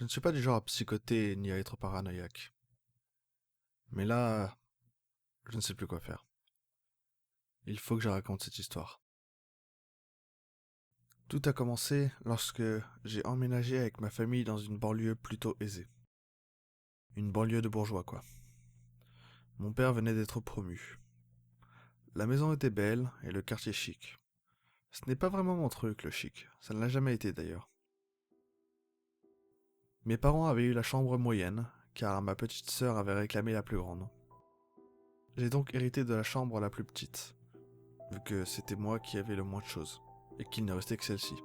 Je ne suis pas du genre à psychoter ni à être paranoïaque. Mais là, je ne sais plus quoi faire. Il faut que je raconte cette histoire. Tout a commencé lorsque j'ai emménagé avec ma famille dans une banlieue plutôt aisée. Une banlieue de bourgeois, quoi. Mon père venait d'être promu. La maison était belle et le quartier chic. Ce n'est pas vraiment mon truc, le chic. Ça ne l'a jamais été d'ailleurs. Mes parents avaient eu la chambre moyenne, car ma petite sœur avait réclamé la plus grande. J'ai donc hérité de la chambre la plus petite, vu que c'était moi qui avais le moins de choses, et qu'il ne restait que celle-ci.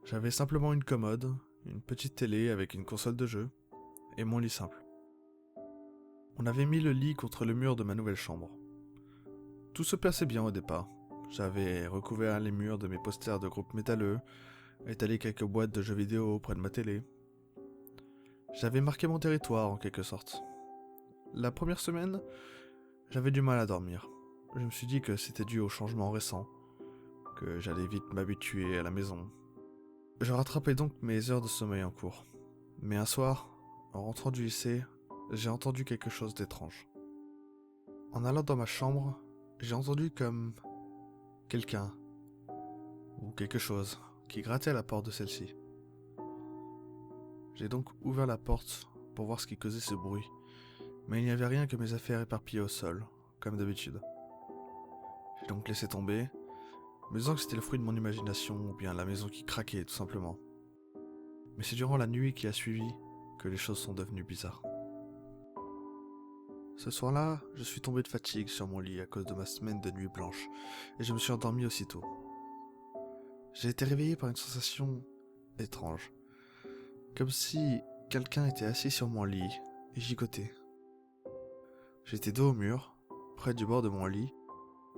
J'avais simplement une commode, une petite télé avec une console de jeu, et mon lit simple. On avait mis le lit contre le mur de ma nouvelle chambre. Tout se passait bien au départ. J'avais recouvert les murs de mes posters de groupes métalleux, étalé quelques boîtes de jeux vidéo près de ma télé. J'avais marqué mon territoire en quelque sorte. La première semaine, j'avais du mal à dormir. Je me suis dit que c'était dû au changement récent, que j'allais vite m'habituer à la maison. Je rattrapais donc mes heures de sommeil en cours. Mais un soir, en rentrant du lycée, j'ai entendu quelque chose d'étrange. En allant dans ma chambre, j'ai entendu comme quelqu'un, ou quelque chose, qui grattait à la porte de celle-ci. J'ai donc ouvert la porte pour voir ce qui causait ce bruit, mais il n'y avait rien que mes affaires éparpillées au sol, comme d'habitude. J'ai donc laissé tomber, me disant que c'était le fruit de mon imagination, ou bien la maison qui craquait tout simplement. Mais c'est durant la nuit qui a suivi que les choses sont devenues bizarres. Ce soir-là, je suis tombé de fatigue sur mon lit à cause de ma semaine de nuit blanche, et je me suis endormi aussitôt. J'ai été réveillé par une sensation étrange, comme si quelqu'un était assis sur mon lit et gigotait. J'étais dos au mur, près du bord de mon lit,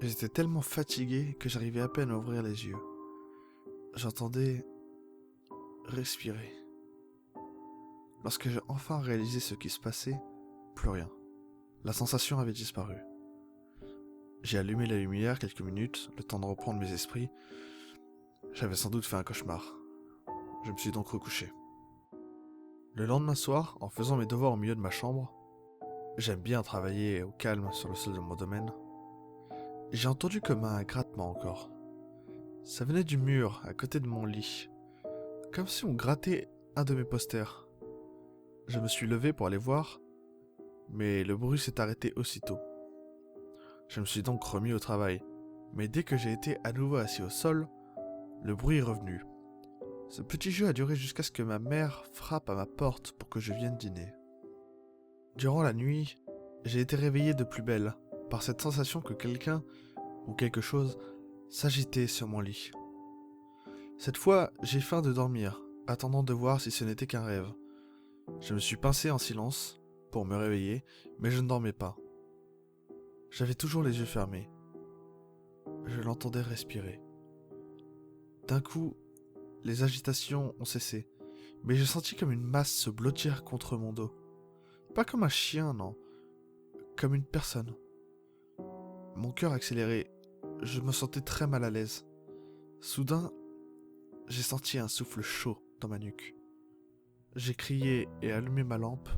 et j'étais tellement fatigué que j'arrivais à peine à ouvrir les yeux. J'entendais respirer. Lorsque j'ai enfin réalisé ce qui se passait, plus rien. La sensation avait disparu. J'ai allumé la lumière quelques minutes, le temps de reprendre mes esprits. J'avais sans doute fait un cauchemar. Je me suis donc recouché. Le lendemain soir, en faisant mes devoirs au milieu de ma chambre, j'aime bien travailler au calme sur le sol de mon domaine, j'ai entendu comme un grattement encore. Ça venait du mur, à côté de mon lit, comme si on grattait un de mes posters. Je me suis levé pour aller voir, mais le bruit s'est arrêté aussitôt. Je me suis donc remis au travail, mais dès que j'ai été à nouveau assis au sol, le bruit est revenu. Ce petit jeu a duré jusqu'à ce que ma mère frappe à ma porte pour que je vienne dîner. Durant la nuit, j'ai été réveillé de plus belle par cette sensation que quelqu'un ou quelque chose s'agitait sur mon lit. Cette fois, j'ai faim de dormir, attendant de voir si ce n'était qu'un rêve. Je me suis pincé en silence pour me réveiller, mais je ne dormais pas. J'avais toujours les yeux fermés. Je l'entendais respirer. D'un coup, les agitations ont cessé, mais j'ai senti comme une masse se blottir contre mon dos. Pas comme un chien, non, comme une personne. Mon cœur accélérait, je me sentais très mal à l'aise. Soudain, j'ai senti un souffle chaud dans ma nuque. J'ai crié et allumé ma lampe,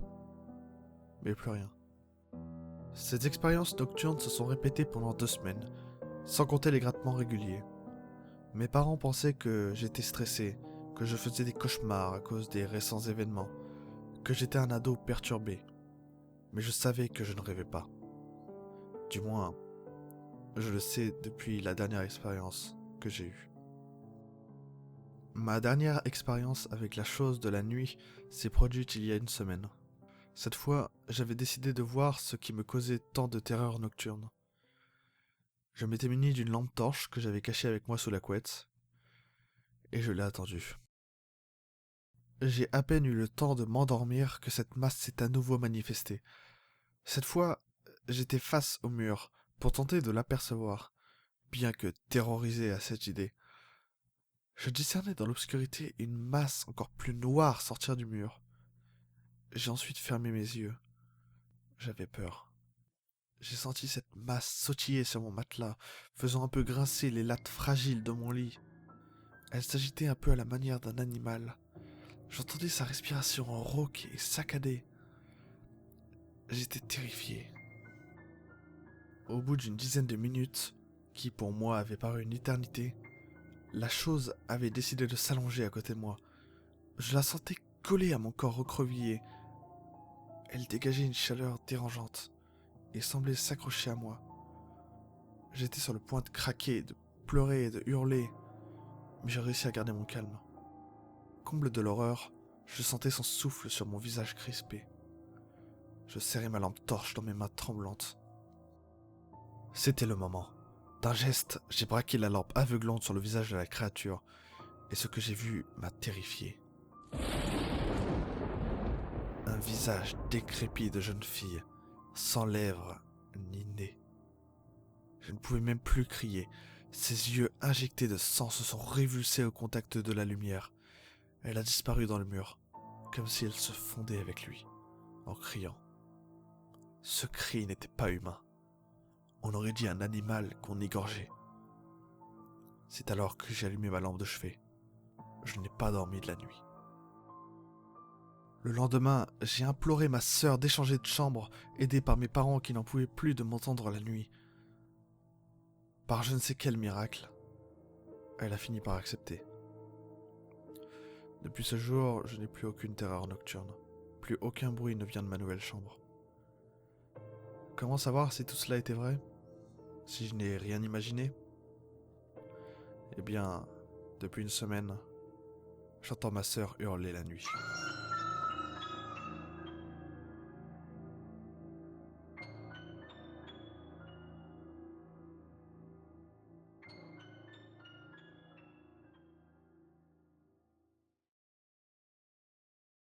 mais plus rien. Ces expériences nocturnes se sont répétées pendant 2 semaines, sans compter les grattements réguliers. Mes parents pensaient que j'étais stressé, que je faisais des cauchemars à cause des récents événements, que j'étais un ado perturbé. Mais je savais que je ne rêvais pas. Du moins, je le sais depuis la dernière expérience que j'ai eue. Ma dernière expérience avec la chose de la nuit s'est produite il y a une semaine. Cette fois, j'avais décidé de voir ce qui me causait tant de terreur nocturne. Je m'étais muni d'une lampe torche que j'avais cachée avec moi sous la couette, et je l'ai attendue. J'ai à peine eu le temps de m'endormir que cette masse s'est à nouveau manifestée. Cette fois, j'étais face au mur pour tenter de l'apercevoir, bien que terrorisé à cette idée. Je discernais dans l'obscurité une masse encore plus noire sortir du mur. J'ai ensuite fermé mes yeux. J'avais peur. J'ai senti cette masse sautiller sur mon matelas, faisant un peu grincer les lattes fragiles de mon lit. Elle s'agitait un peu à la manière d'un animal, J'entendais sa respiration rauque et saccadée. J'étais terrifié. Au bout d'une dizaine de minutes, qui pour moi avait paru une éternité, la chose avait décidé de s'allonger à côté de moi. Je la sentais collée à mon corps recroquevillé. Elle dégageait une chaleur dérangeante et semblait s'accrocher à moi. J'étais sur le point de craquer, de pleurer et de hurler, mais j'ai réussi à garder mon calme. Comble de l'horreur, je sentais son souffle sur mon visage crispé. Je serrais ma lampe torche dans mes mains tremblantes. C'était le moment. D'un geste, j'ai braqué la lampe aveuglante sur le visage de la créature, et ce que j'ai vu m'a terrifié. Un visage décrépit de jeune fille, sans lèvres ni nez. Je ne pouvais même plus crier. Ses yeux injectés de sang se sont révulsés au contact de la lumière. Elle a disparu dans le mur, comme si elle se fondait avec lui, en criant. Ce cri n'était pas humain. On aurait dit un animal qu'on égorgeait. C'est alors que j'ai allumé ma lampe de chevet. Je n'ai pas dormi de la nuit. Le lendemain, j'ai imploré ma sœur d'échanger de chambre, aidée par mes parents qui n'en pouvaient plus de m'entendre la nuit. Par je ne sais quel miracle, elle a fini par accepter. Depuis ce jour, je n'ai plus aucune terreur nocturne. Plus aucun bruit ne vient de ma nouvelle chambre. Comment savoir si tout cela était vrai? Si je n'ai rien imaginé? Eh bien, depuis une semaine, j'entends ma sœur hurler la nuit.